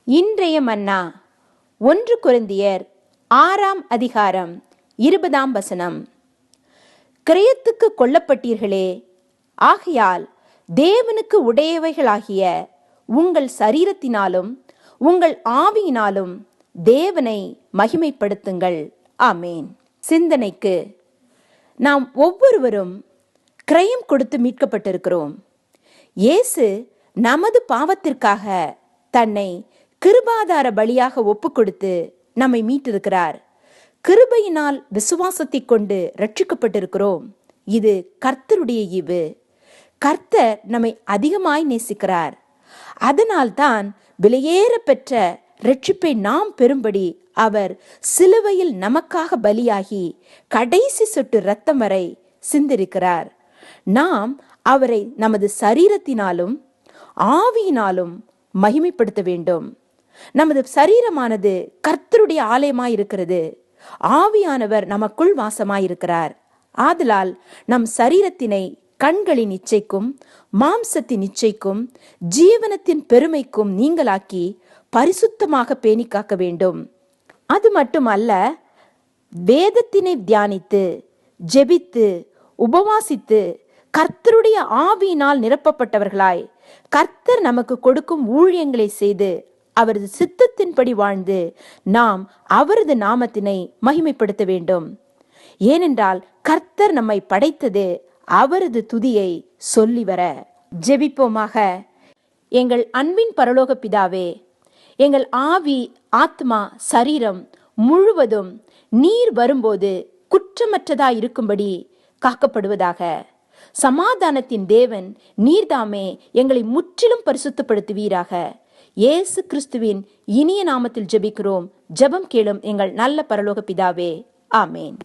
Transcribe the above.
இன்றைய மன்னா 1 கொரிந்தியர் 6:20. கிரயத்துக்கு கொல்லப்பட்டீர்களே, ஆகையால் தேவனுக்கு உடையவைகளாகிய உங்கள் சரீரத்தினாலும் உங்கள் ஆவியினாலும் தேவனை மகிமைப்படுத்துங்கள். ஆமேன். சிந்தனைக்கு, நாம் ஒவ்வொருவரும் கிரயம் கொடுத்து மீட்கப்பட்டிருக்கிறோம். இயேசு நமது பாவத்திற்காக தன்னை கிருபாதார பலியாக ஒப்பு கொடுத்து நம்மை மீட்டிருக்கிறார். கிருபையினால் விசுவாசத்தை கொண்டு ரட்சிக்கப்பட்டிருக்கிறோம். இது கர்த்தருடைய ஈவு. கர்த்தர் நம்மை அதிகமாய் நேசிக்கிறார். அதனால்தான் விலையேற பெற்ற ரட்சிப்பை நாம் பெறும்படி அவர் சிலுவையில் நமக்காக பலியாகி கடைசி சொட்டு இரத்தம் வரை சிந்திருக்கிறார். நாம் அவரை நமது சரீரத்தினாலும் ஆவியினாலும் மகிமைப்படுத்த வேண்டும். நமது சரீரமானது கர்த்தருடைய ஆலயமாயிருக்கிறது. ஆவியானவர் நமக்குள் வாசமாயிருக்கிறார். ஆதலால் நம் சரீரத்தினை கண்களின் இச்சைக்கும் மாம்சத்தின் இச்சைக்கும் ஜீவனத்தின் பெருமைக்கும் நீங்களாக்கி பரிசுத்தமாக பேணி காக்க வேண்டும். அது மட்டுமல்ல, வேதத்தினை தியானித்து ஜெபித்து உபவாசித்து கர்த்தருடைய ஆவியினால் நிரப்பப்பட்டவர்களாய் கர்த்தர் நமக்கு கொடுக்கும் ஊழியங்களை செய்து அவரது சித்தத்தின்படி வாழ்ந்து நாம் அவரது நாமத்தினை மகிமைப்படுத்த வேண்டும். ஏனென்றால் கர்த்தர் நம்மை படைத்தது அவரது துதியை சொல்லி வர. ஜெபிப்போமாக. எங்கள் அன்பின் பரலோக பிதாவே, எங்கள் ஆவி ஆத்மா சரீரம் முழுவதும் நீர் வரும்போது குற்றமற்றதாய் இருக்கும்படி காக்கப்படுவதாக. சமாதானத்தின் தேவன் நீர்தாமே எங்களை முற்றிலும் பரிசுத்தப்படுத்துவீராக. இயேசு கிறிஸ்துவின் இனிய நாமத்தில் ஜெபிக்கிறோம். ஜெபம் கேளும் எங்கள் நல்ல பரலோக பிதாவே. ஆமேன்.